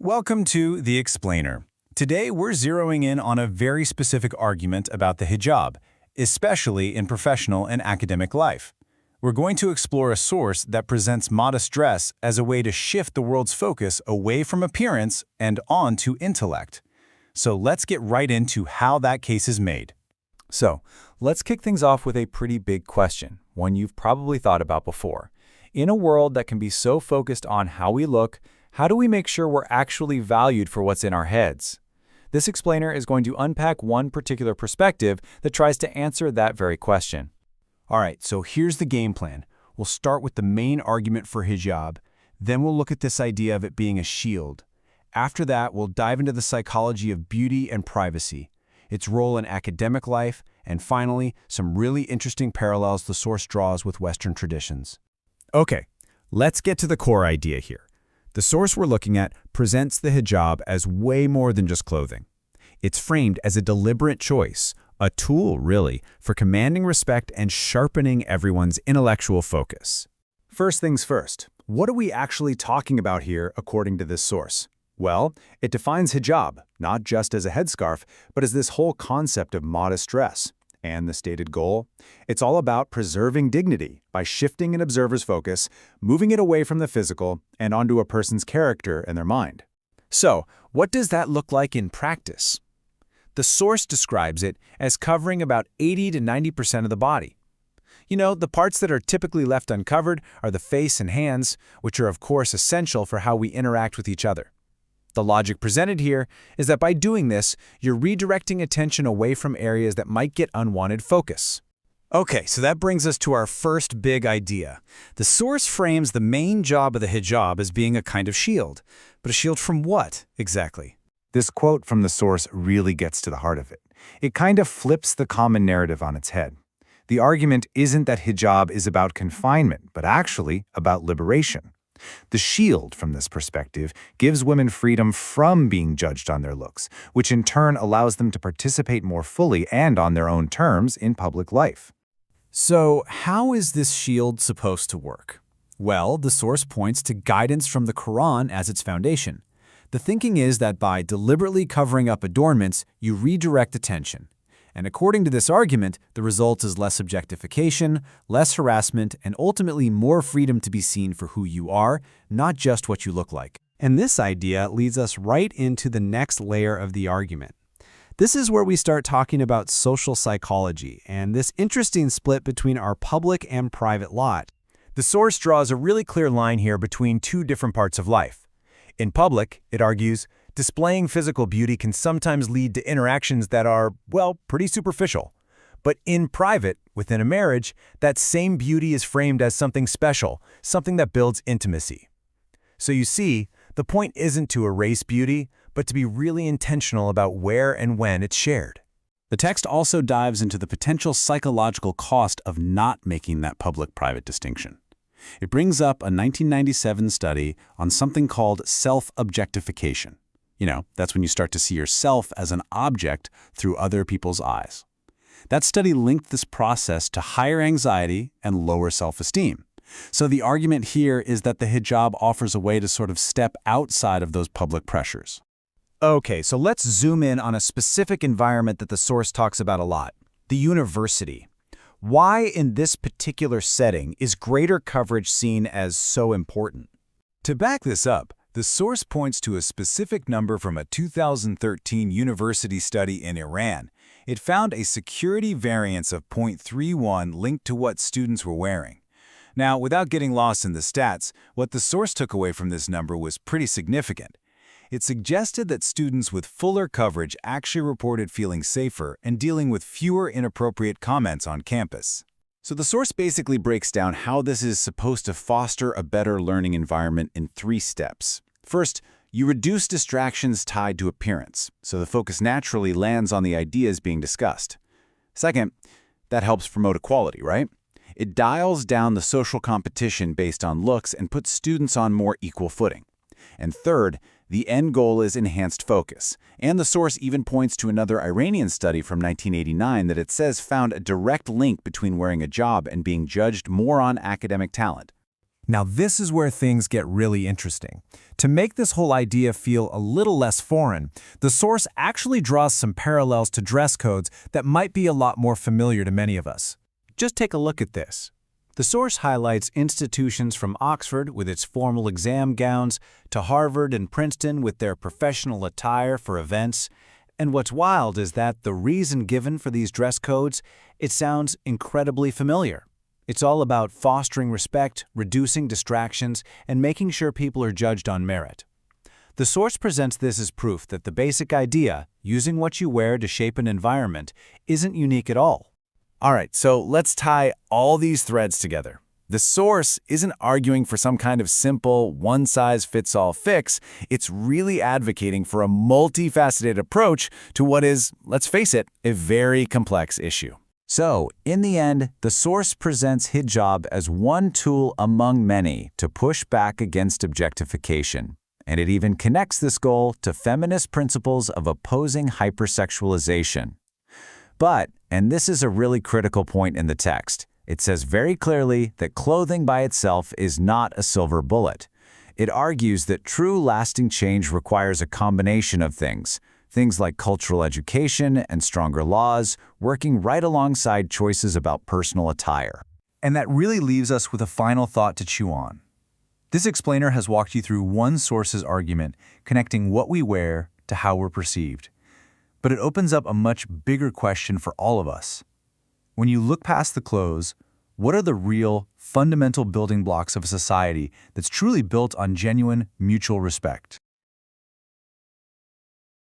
Welcome to The Explainer. Today we're zeroing in on a very specific argument about the hijab, especially in professional and academic life. We're going to explore a source that presents modest dress as a way to shift the world's focus away from appearance and on to intellect. So let's get right into how that case is made. So, let's kick things off with a pretty big question, one you've probably thought about before. In a world that can be so focused on how we look, how do we make sure we're actually valued for what's in our heads? This explainer is going to unpack one particular perspective that tries to answer that very question. All right, so here's the game plan. We'll start with the main argument for hijab, then we'll look at this idea of it being a shield. After that, we'll dive into the psychology of beauty and privacy, its role in academic life, and finally, some really interesting parallels the source draws with Western traditions. Okay, let's get to the core idea here. The source we're looking at presents the hijab as way more than just clothing. It's framed as a deliberate choice, a tool, really, for commanding respect and sharpening everyone's intellectual focus. First things first, what are we actually talking about here according to this source? Well, it defines hijab, not just as a headscarf, but as this whole concept of modest dress. And the stated goal? It's all about preserving dignity by shifting an observer's focus, moving it away from the physical and onto a person's character and their mind. So, what does that look like in practice? The source describes it as covering about 80 to 90% of the body. You know, the parts that are typically left uncovered are the face and hands, which are of course essential for how we interact with each other. The logic presented here is that by doing this, you're redirecting attention away from areas that might get unwanted focus. Okay, so that brings us to our first big idea. The source frames the main job of the hijab as being a kind of shield. But a shield from what, exactly? This quote from the source really gets to the heart of it. It kind of flips the common narrative on its head. The argument isn't that hijab is about confinement, but actually about liberation. The shield, from this perspective, gives women freedom from being judged on their looks, which in turn allows them to participate more fully and on their own terms in public life. So, how is this shield supposed to work? Well, the source points to guidance from the Quran as its foundation. The thinking is that by deliberately covering up adornments, you redirect attention. And according to this argument, the result is less objectification, less harassment, and ultimately more freedom to be seen for who you are, not just what you look like. And this idea leads us right into the next layer of the argument. This is where we start talking about social psychology and this interesting split between our public and private lot. The source draws a really clear line here between two different parts of life. In public, it argues, displaying physical beauty can sometimes lead to interactions that are, well, pretty superficial. But in private, within a marriage, that same beauty is framed as something special, something that builds intimacy. So you see, the point isn't to erase beauty, but to be really intentional about where and when it's shared. The text also dives into the potential psychological cost of not making that public-private distinction. It brings up a 1997 study on something called self-objectification. You know, that's when you start to see yourself as an object through other people's eyes. That study linked this process to higher anxiety and lower self-esteem. So the argument here is that the hijab offers a way to sort of step outside of those public pressures. Okay, so let's zoom in on a specific environment that the source talks about a lot, the university. Why in this particular setting is greater coverage seen as so important? To back this up, the source points to a specific number from a 2013 university study in Iran. It found a security variance of 0.31 linked to what students were wearing. Now, without getting lost in the stats, what the source took away from this number was pretty significant. It suggested that students with fuller coverage actually reported feeling safer and dealing with fewer inappropriate comments on campus. So the source basically breaks down how this is supposed to foster a better learning environment in 3 steps. First, you reduce distractions tied to appearance, so the focus naturally lands on the ideas being discussed. Second, that helps promote equality, right? It dials down the social competition based on looks and puts students on more equal footing. And third, the end goal is enhanced focus. And the source even points to another Iranian study from 1989 that it says found a direct link between wearing a hijab and being judged more on academic talent. Now this is where things get really interesting. To make this whole idea feel a little less foreign, the source actually draws some parallels to dress codes that might be a lot more familiar to many of us. Just take a look at this. The source highlights institutions from Oxford with its formal exam gowns to Harvard and Princeton with their professional attire for events. And what's wild is that the reason given for these dress codes, it sounds incredibly familiar. It's all about fostering respect, reducing distractions, and making sure people are judged on merit. The source presents this as proof that the basic idea, using what you wear to shape an environment, isn't unique at all. All right, so let's tie all these threads together. The source isn't arguing for some kind of simple, one-size-fits-all fix. It's really advocating for a multifaceted approach to what is, let's face it, a very complex issue. So, in the end, the source presents hijab as one tool among many to push back against objectification. And it even connects this goal to feminist principles of opposing hypersexualization. But, and this is a really critical point in the text, it says very clearly that clothing by itself is not a silver bullet. It argues that true lasting change requires a combination of things like cultural education and stronger laws, working right alongside choices about personal attire. And that really leaves us with a final thought to chew on. This explainer has walked you through one source's argument, connecting what we wear to how we're perceived. But it opens up a much bigger question for all of us. When you look past the clothes, what are the real, fundamental building blocks of a society that's truly built on genuine mutual respect?